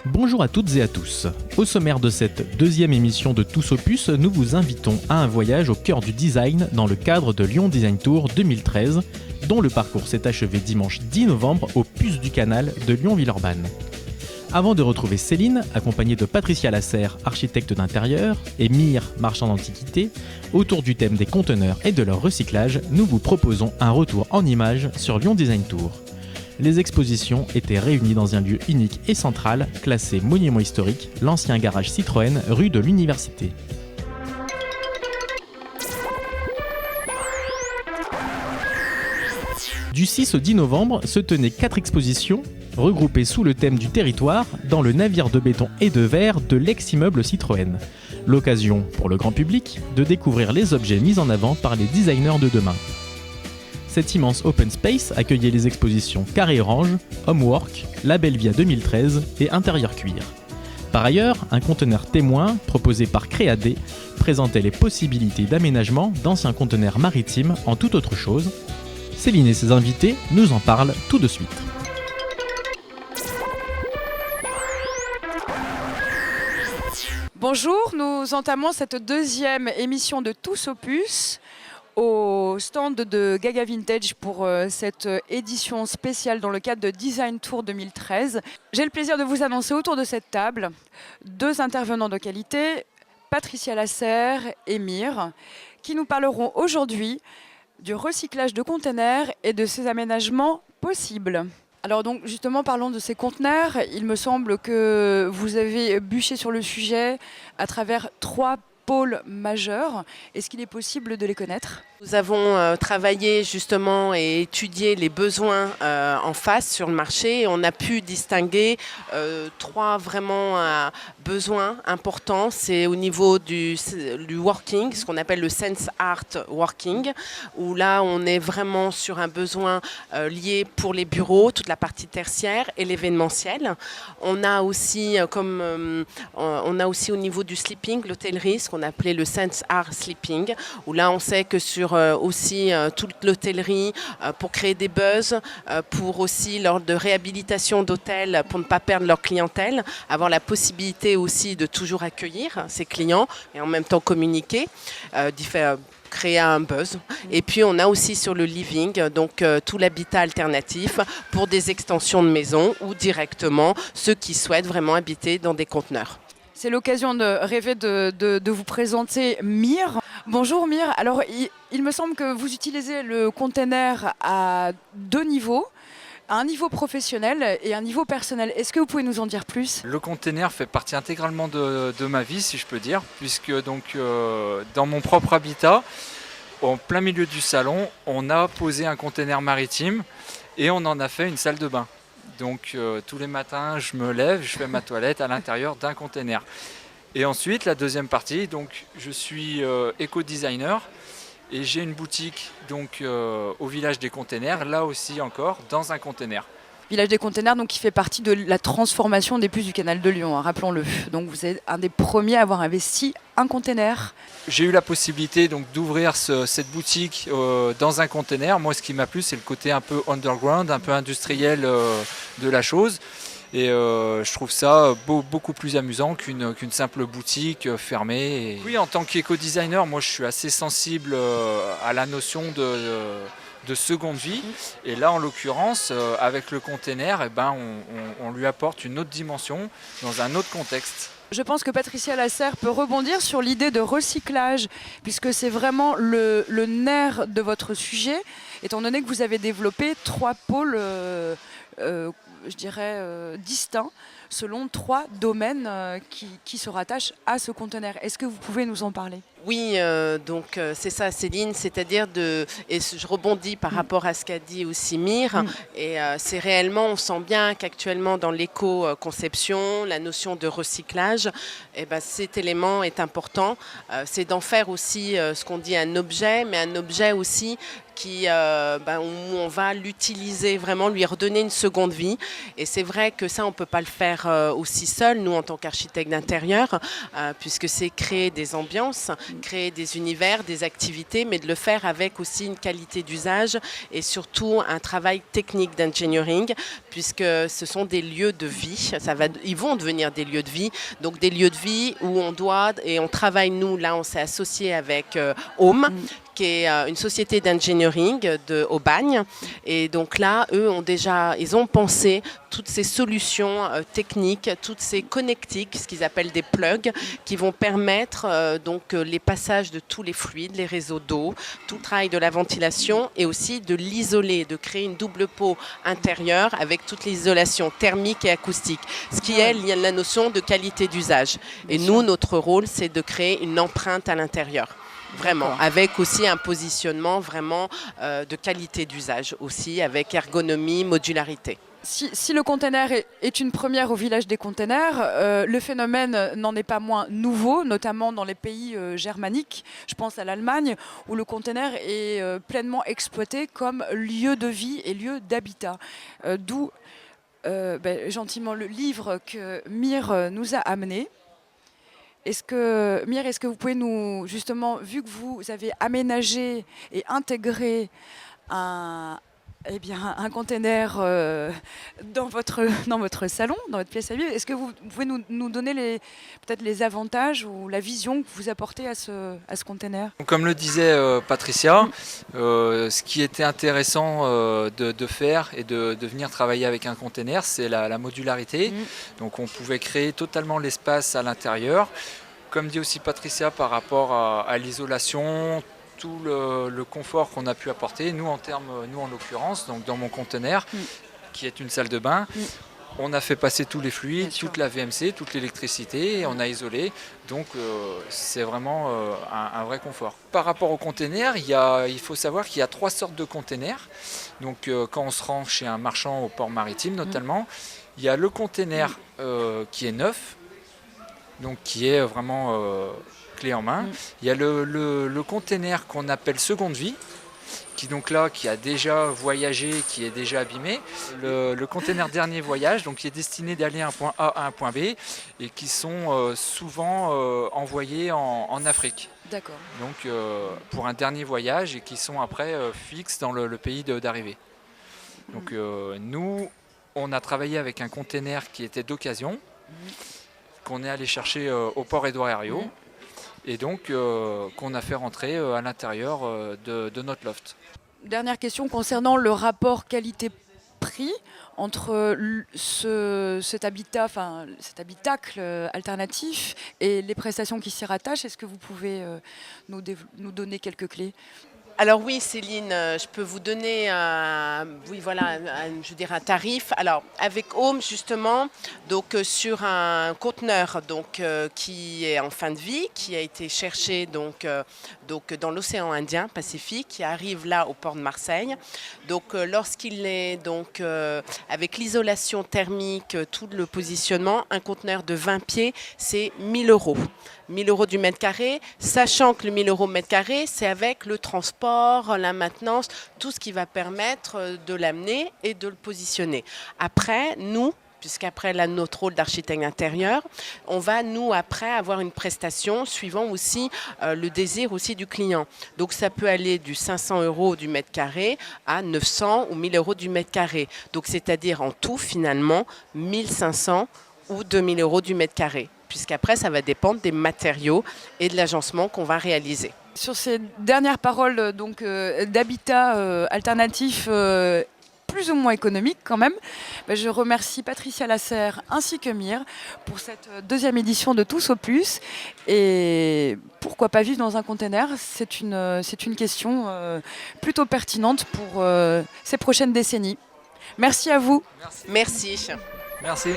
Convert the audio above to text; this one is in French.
Bonjour à toutes et à tous. Au sommaire de cette deuxième émission de Tous Opus, nous vous invitons à un voyage au cœur du design dans le cadre de Lyon Design Tour 2013, dont le parcours s'est achevé dimanche 10 novembre au Puce du Canal de Lyon-Villeurbanne. Avant de retrouver Céline, accompagnée de Patricia Lasserre, architecte d'intérieur, et Mire, marchand d'antiquités, autour du thème des conteneurs et de leur recyclage, nous vous proposons un retour en images sur Lyon Design Tour. Les expositions étaient réunies dans un lieu unique et central, classé monument historique, l'ancien garage Citroën, rue de l'Université. Du 6 au 10 novembre se tenaient 4 expositions, regroupées sous le thème du territoire, dans le navire de béton et de verre de l'ex-immeuble Citroën. L'occasion, pour le grand public, de découvrir les objets mis en avant par les designers de demain. Cet immense open space accueillait les expositions Carré Orange, Homework, La Belle Via 2013 et Intérieur Cuir. Par ailleurs, un conteneur témoin, proposé par Créadé, présentait les possibilités d'aménagement d'anciens conteneurs maritimes en toute autre chose. Céline et ses invités nous en parlent tout de suite. Bonjour, nous entamons cette deuxième émission de Tous Opus au stand de Gaga Vintage pour cette édition spéciale dans le cadre de Design Tour 2013. J'ai le plaisir de vous annoncer autour de cette table 2 intervenants de qualité, Patricia Lasserre et Mire, qui nous parleront aujourd'hui du recyclage de containers et de ses aménagements possibles. Alors donc justement, parlons de ces conteneurs. Il me semble que vous avez bûché sur le sujet à travers 3 pôles majeurs. Est-ce qu'il est possible de les connaître ? Nous avons travaillé justement et étudié les besoins en face sur le marché. On a pu distinguer 3 vraiment besoins importants. C'est au niveau du working, ce qu'on appelle le sense art working, où là on est vraiment sur un besoin lié pour les bureaux, toute la partie tertiaire et l'événementiel. On a aussi au niveau du sleeping, l'hôtellerie, ce qu'on appelait le sense art sleeping, où là on sait que sur toute l'hôtellerie pour créer des buzz, pour aussi lors de réhabilitation d'hôtels pour ne pas perdre leur clientèle, avoir la possibilité aussi de toujours accueillir ses clients et en même temps communiquer, créer un buzz. Et puis on a aussi sur le living, donc tout l'habitat alternatif pour des extensions de maison ou directement ceux qui souhaitent vraiment habiter dans des conteneurs. C'est l'occasion de rêver de vous présenter Mire. Bonjour Mire, alors il me semble que vous utilisez le container à 2 niveaux, un niveau professionnel et un niveau personnel. Est-ce que vous pouvez nous en dire plus ? Le container fait partie intégralement de ma vie, si je peux dire, puisque donc dans mon propre habitat, en plein milieu du salon, on a posé un container maritime et on en a fait une salle de bain. Donc tous les matins, je me lève, je fais ma toilette à l'intérieur d'un container. Et ensuite, la deuxième partie, donc je suis éco-designer et j'ai une boutique donc au village des containers, là aussi encore dans un container. Village des containers, donc qui fait partie de la transformation des puces du canal de Lyon, hein, rappelons-le. Donc vous êtes un des premiers à avoir investi un container. J'ai eu la possibilité donc d'ouvrir cette boutique dans un container. Moi, ce qui m'a plu, c'est le côté un peu underground, un peu industriel de la chose. Et je trouve ça beaucoup plus amusant qu'une simple boutique fermée. Oui, en tant qu'éco-designer, moi je suis assez sensible à la notion de seconde vie. Et là, en l'occurrence, avec le container, on lui apporte une autre dimension dans un autre contexte. Je pense que Patricia Lasserre peut rebondir sur l'idée de recyclage, puisque c'est vraiment le nerf de votre sujet, étant donné que vous avez développé 3 pôles distincts, selon 3 domaines qui se rattachent à ce conteneur. Est-ce que vous pouvez nous en parler ? Oui, donc c'est ça Céline, c'est-à-dire je rebondis par rapport à ce qu'a dit aussi Mire, et c'est réellement, on sent bien qu'actuellement dans l'éco-conception, la notion de recyclage, cet élément est important, c'est d'en faire aussi ce qu'on dit un objet, mais un objet aussi où on va l'utiliser vraiment, lui redonner une seconde vie. Et c'est vrai que ça, on ne peut pas le faire aussi seul, nous en tant qu'architectes d'intérieur, puisque c'est créer des ambiances, créer des univers, des activités, mais de le faire avec aussi une qualité d'usage et surtout un travail technique d'engineering, puisque ce sont des lieux de vie. Ils vont devenir des lieux de vie, donc des lieux de vie où on travaille, nous, là, on s'est associé avec Home, qui est une société d'engineering au Bagne. Et donc là, eux ils ont pensé toutes ces solutions techniques, toutes ces connectiques, ce qu'ils appellent des plugs, qui vont permettre les passages de tous les fluides, les réseaux d'eau, tout le travail de la ventilation et aussi de l'isoler, de créer une double peau intérieure avec toute l'isolation thermique et acoustique, ce qui est la notion de qualité d'usage. Et nous, notre rôle, c'est de créer une empreinte à l'intérieur. Vraiment, avec aussi un positionnement vraiment de qualité d'usage aussi, avec ergonomie, modularité. Si le container est une première au village des containers, le phénomène n'en est pas moins nouveau, notamment dans les pays germaniques. Je pense à l'Allemagne, où le container est pleinement exploité comme lieu de vie et lieu d'habitat. D'où gentiment le livre que Mire nous a amené. Est-ce que vous pouvez nous, justement, vu que vous avez aménagé et intégré un container dans votre salon, dans votre pièce à vivre, est-ce que vous pouvez nous donner peut-être les avantages ou la vision que vous apportez à ce container ? Comme le disait Patricia, ce qui était intéressant de faire et de venir travailler avec un container, c'est la modularité. Donc on pouvait créer totalement l'espace à l'intérieur. Comme dit aussi Patricia par rapport à l'isolation, tout le confort qu'on a pu apporter, nous en l'occurrence, donc dans mon conteneur, qui est une salle de bain, on a fait passer tous les fluides, toute la VMC, toute l'électricité, et on a isolé, donc c'est vraiment un vrai confort. Par rapport aux containers, il faut savoir qu'il y a 3 sortes de containers. Donc quand on se rend chez un marchand au port maritime notamment, il y a le container qui est neuf, donc qui est vraiment clé en main. Il y a le container qu'on appelle seconde vie, qui a déjà voyagé, qui est déjà abîmé. Le container dernier voyage, donc qui est destiné d'aller à un point A à un point B, et qui sont souvent envoyés en Afrique. D'accord. Donc pour un dernier voyage, et qui sont après fixes dans le pays d'arrivée. Donc nous, on a travaillé avec un container qui était d'occasion, qu'on est allé chercher au port Édouard Herriot, et donc qu'on a fait rentrer à l'intérieur de notre loft. Dernière question concernant le rapport qualité-prix entre cet habitacle alternatif et les prestations qui s'y rattachent. Est-ce que vous pouvez nous donner quelques clés ? Alors oui, Céline, je peux vous donner un tarif. Alors avec Home justement, donc sur un conteneur qui est en fin de vie, qui a été cherché donc dans l'océan Indien Pacifique, qui arrive là au port de Marseille. Donc lorsqu'il est avec l'isolation thermique, tout le positionnement, un conteneur de 20 pieds, c'est 1 000 €. 1 000 € du mètre carré, sachant que le 1 000 € mètre carré, c'est avec le transport, la maintenance, tout ce qui va permettre de l'amener et de le positionner. Après, nous, puisqu'après notre rôle d'architecte intérieur, on va nous après avoir une prestation suivant aussi le désir aussi du client. Donc ça peut aller du 500 € du mètre carré à 900 ou 1 000 € du mètre carré. Donc c'est-à-dire en tout finalement 1 500 ou 2 000 € du mètre carré. Puisqu'après, ça va dépendre des matériaux et de l'agencement qu'on va réaliser. Sur ces dernières paroles d'habitat alternatif plus ou moins économique quand même, je remercie Patricia Lasserre ainsi que Mire pour cette 2e édition de Tous Opus. Et pourquoi pas vivre dans un container ? C'est une question plutôt pertinente pour ces prochaines décennies. Merci à vous. Merci. Merci.